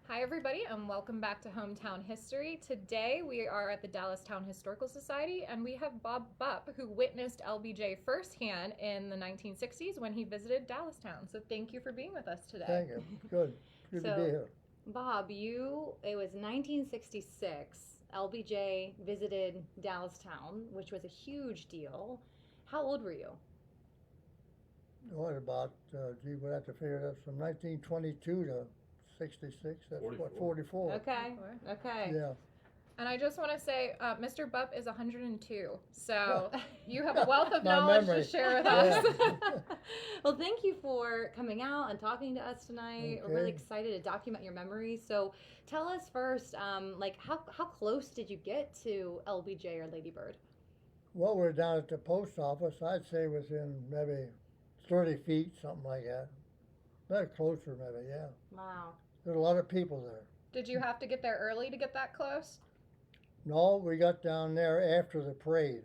Hi, everybody, and welcome back to Hometown History. Today, we are at the Dallastown Historical Society, and we have Bob Bupp, who witnessed LBJ firsthand in the 1960s when he visited Dallastown. So, thank you for being with us today. Thank you. Good. Good to be So, here. Bob, it was 1966. LBJ visited Dallastown, which was a huge deal. How old were you? What about, we'd have to figure that from 1922 to 66. That's 44. what, 44. Okay. Okay. Yeah. And I just want to say, Mr. Bupp is 102. So, you have a wealth of My knowledge memory. to share with Yeah. us. Well, thank you for coming out and talking to us tonight. We're really Okay. excited to document your memories. So, tell us first, how close did you get to LBJ or Lady Bird? Well, we're down at the post office. I'd say within maybe 30 feet, something like that. Maybe closer, maybe, yeah. Wow. There's a lot of people there. Did you have to get there early to get that close? No, we got down there after the parade.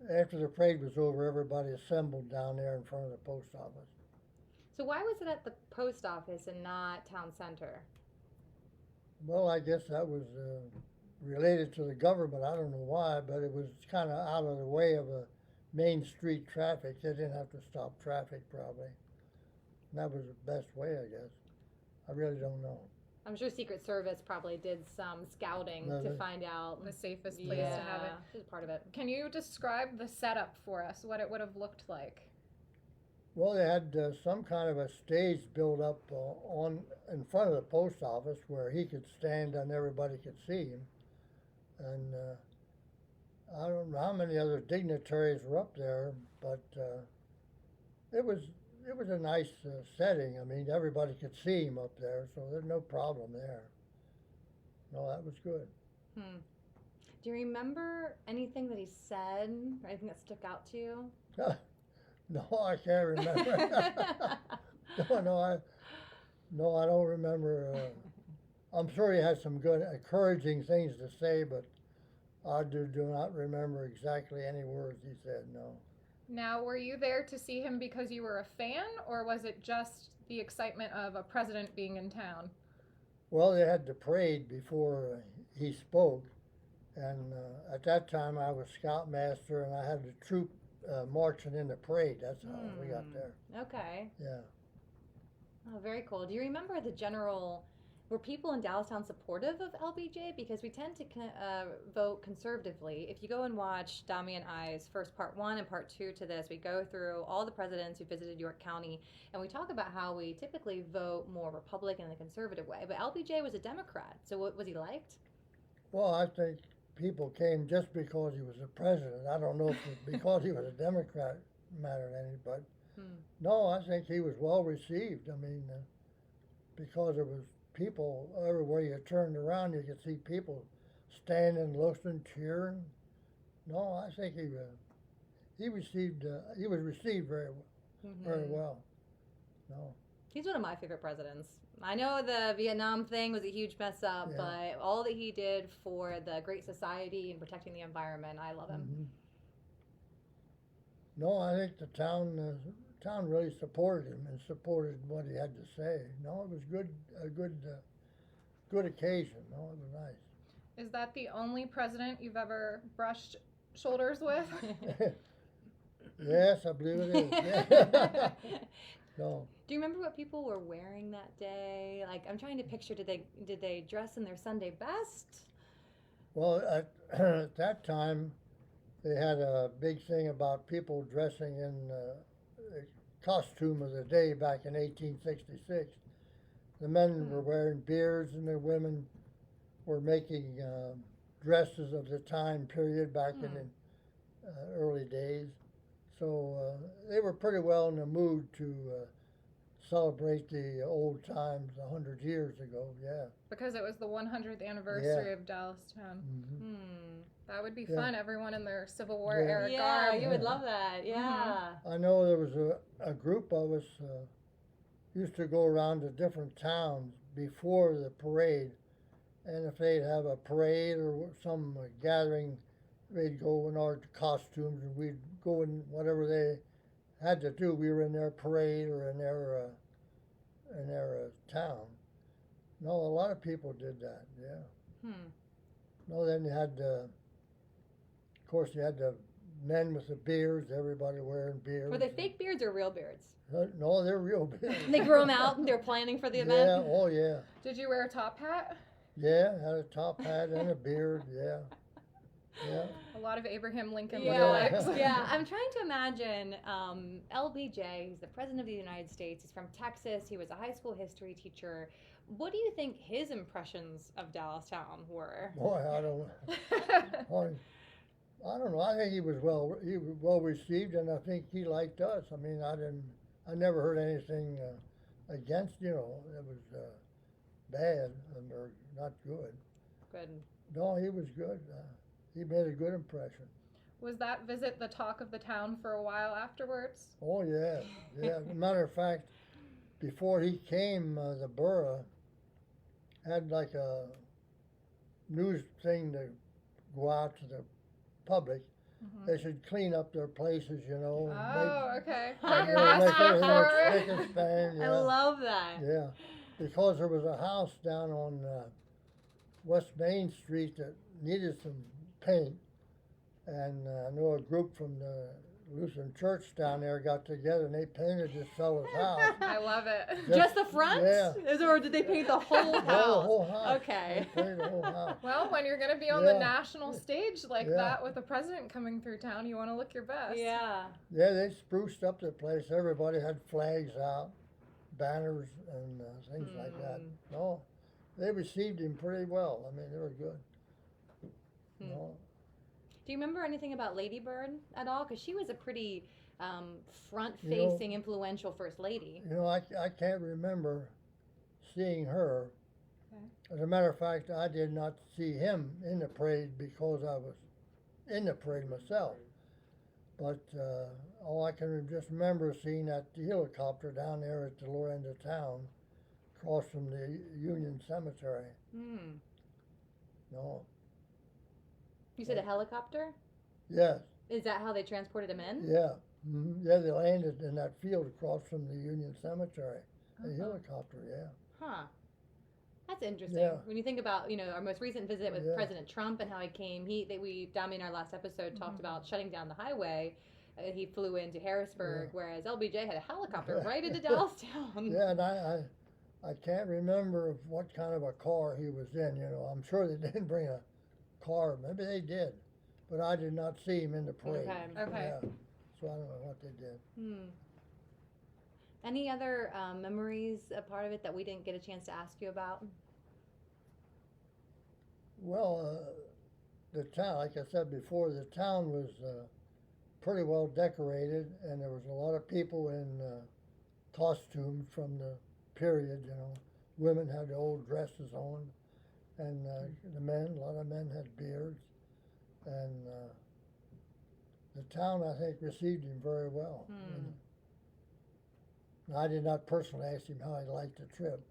After the parade was over, everybody assembled down there in front of the post office. So, why was it at the post office and not town center? Well, I guess that was related to the government. I don't know why, but it was kind of out of the way of the main street traffic. They didn't have to stop traffic probably. And that was the best way, I guess. I really don't know. I'm sure Secret Service probably did some scouting No, to they- find out The safest place yeah, to have it. this is part of it. Can you describe the setup for us, what it would have looked like? Well, they had some kind of a stage built up on in front of the post office where he could stand and everybody could see him. And I don't know how many other dignitaries were up there, but it was it was a nice setting. I mean, everybody could see him up there, so there's no problem there. No, that was good. Hmm. Do you remember anything that he said or anything that stuck out to you? No, I can't remember. no, no, I no, I don't remember. I'm sure he had some good, encouraging things to say, but I do not remember exactly any words he said. No. Now, were you there to see him because you were a fan, or was it just the excitement of a president being in town? Well, they had the parade before he spoke, and at that time I was scoutmaster, and I had the troop marching in the parade. That's how we got there. Okay. Yeah. Oh, very cool. Do you remember the general? Were people in Dallastown supportive of LBJ? Because we tend to vote conservatively. If you go and watch Dami and I's first part one and part two to this, we go through all the presidents who visited York County, and we talk about how we typically vote more Republican in a conservative way. But LBJ was a Democrat, so what was he liked? Well, I think people came just because he was the president. I don't know if it, because he was a Democrat mattered any, but no, I think he was well received. I mean, because there was people everywhere you turned around, you could see people standing, listening, cheering. No, I think he was received very well. No, He's one of my favorite presidents. I know the Vietnam thing was a huge mess up, Yeah. but all that he did for the Great Society and protecting the environment, I love him. hmm no, I think the town really supported him and supported what he had to say. No, it was good occasion. No, it was nice. Is that the only president you've ever brushed shoulders with? Yes, I believe it is. Yeah. No. Do you remember what people were wearing that day? Like, I'm trying to picture. Did they dress in their Sunday best? Well, at that time, they had a big thing about people dressing in costume of the day back in 1866. The men were wearing beards, and the women were making dresses of the time period back in the early days. So they were pretty well in the mood to celebrate the old times 100 years ago. Yeah. Because it was the 100th anniversary Yeah. of Dallastown. hmm That would be Yeah. fun. Everyone in their Civil War Yeah. era Yeah, garb. you would love that. Yeah. I know there was a group of us used to go around to different towns before the parade, and if they'd have a parade or some gathering, they'd go in our costumes, and we'd go in whatever they had to do. We were in their parade or in their town, No, a lot of people did that. Yeah. Hmm. No, then you had, of course, you had the men with the beards. Everybody wearing beards. Were they fake beards or real beards? No, they're real beards. They grew them out and they were planning for the Yeah. event? Oh, yeah. Did you wear a top hat? Yeah. Had a top hat and a beard. Yeah. Yeah. A lot of Abraham Lincoln Yeah, lookalikes. yeah. I'm trying to imagine LBJ. He's the president of the United States. He's from Texas. He was a high school history teacher. What do you think his impressions of Dallastown were? Boy, I don't know. Boy, I don't know. I think he was well received, and I think he liked us. I mean, I never heard anything against. It was bad or not good. Good. No, he was good. He made a good impression. Was that visit the talk of the town for a while afterwards? Oh yeah, yeah. As a matter of fact, before he came, the borough had like a news thing to go out to the public. Mhm. They should clean up their places, Oh, okay. Make- Put your make best foot everything forward. spick and span. I Yeah, love that. yeah. Because there was a house down on West Main Street that needed some paint, and I know a group from the Lutheran Church down there got together and they painted this fellow's house. I love it. Just the front? Yeah. Or did they paint the whole The house? whole house. Okay. They painted the whole house. Well, when you're going to be on Yeah. the national stage like Yeah. that with the president coming through town, you want to look your best. Yeah. Yeah, they spruced up the place. Everybody had flags out, banners, and things like that. Mm. No, they received him pretty well. I mean, they were good. Hmm. No. Do you remember anything about Lady Bird at all? Because she was a pretty front-facing, influential first lady. I can't remember seeing her. Okay. As a matter of fact, I did not see him in the parade because I was in the parade myself. But all I can just remember seeing that helicopter down there at the lower end of town, across from the Union Cemetery. Hmm. No. You said a helicopter? Yes. Is that how they transported him in? Yeah. Yeah, they landed in that field across from the Union Cemetery. A Uh-huh. helicopter, yeah. Huh. That's interesting. Yeah. When you think about, our most recent visit with Yeah. President Trump and how he came, Dami in our last episode talked Mhm. about shutting down the highway. He flew into Harrisburg, Yeah. whereas LBJ had a helicopter right into Dallastown. Yeah, and I can't remember what kind of a car he was in. I'm sure they didn't bring a car. Maybe they did, but I did not see him in the parade. Okay. Yeah, so I don't know what they did. Hmm. Any other memories, a part of it that we didn't get a chance to ask you about? Well, the town, like I said before, the town was pretty well decorated, and there was a lot of people in costumes from the period. Women had the old dresses on, and a lot of men had beards, and the town, I think, received him very well. Hmm. I did not personally ask him how he liked the trip.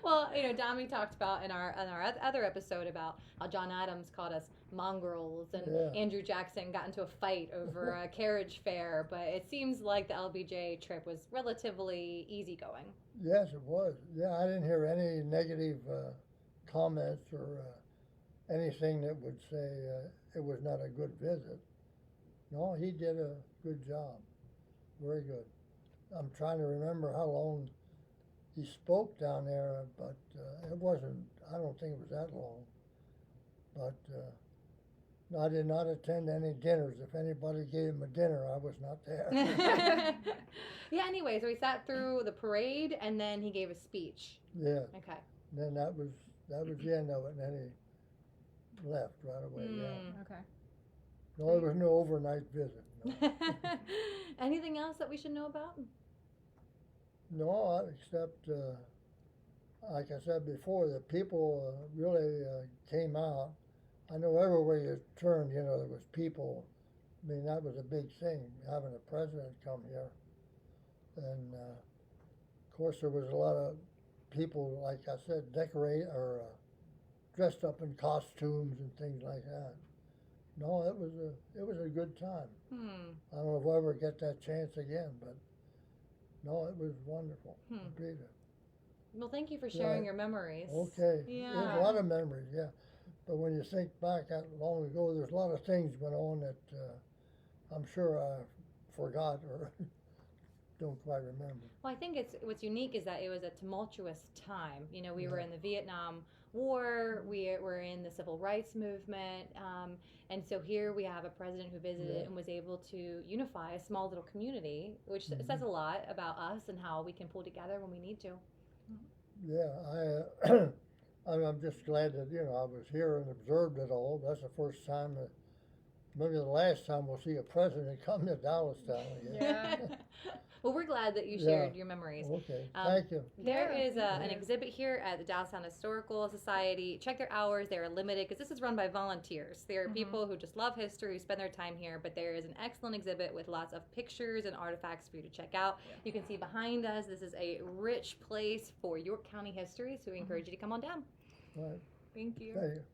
Well, Dami talked about in our other episode about how John Adams called us mongrels, and Yeah. Andrew Jackson got into a fight over a carriage fare. But it seems like the LBJ trip was relatively easygoing. Yes, it was. Yeah, I didn't hear any negative comments or anything that would say it was not a good visit. No, he did a good job. Very good. I'm trying to remember how long he spoke down there, but it wasn't, I don't think it was that long. But no, I did not attend any dinners. If anybody gave him a dinner, I was not there. Yeah. Anyway, so he sat through the parade, and then he gave a speech. Yeah, Okay. and then that was the end of it, and then he left right away. Yeah. Mm. Okay. No, there was no overnight visit. No, Anything else that we should know about? no except, like I said before, the people really came out. I know everywhere you turned, there was people. I mean, that was a big thing, having a president come here. And, of course, there was a lot of people, like I said, decorate or dressed up in costumes and things like that. No, it was a good time. I don't know if we'll ever get that chance again, but no, it was wonderful. Hmm. Indeed. Well, thank you for sharing Right. your memories. Okay. Yeah. There's a lot of memories, yeah. But when you think back that long ago, there's a lot of things went on that I'm sure I forgot or don't quite remember. Well, I think it's what's unique is that it was a tumultuous time. You know, we were Yeah. in the Vietnam War, we were in the Civil Rights Movement, and so here we have a president who visited Yeah. and was able to unify a small little community, which Mhm. says a lot about us and how we can pull together when we need to. Yeah, I'm just glad that, I was here and observed it all. That's the first time that, maybe the last time we'll see a president come to Dallastown again. Yeah. Well, we're glad that you Yeah. shared your memories. Okay, Um, thank you. There Yeah, is thank an you. exhibit here at the Dallastown Historical Society. Check their hours; they are limited because this is run by volunteers. They are Mhm. people who just love history, who spend their time here. But there is an excellent exhibit with lots of pictures and artifacts for you to check out. Yeah. You can see behind us. This is a rich place for York County history, so we encourage you to come on down. Right, Thank you. thank you.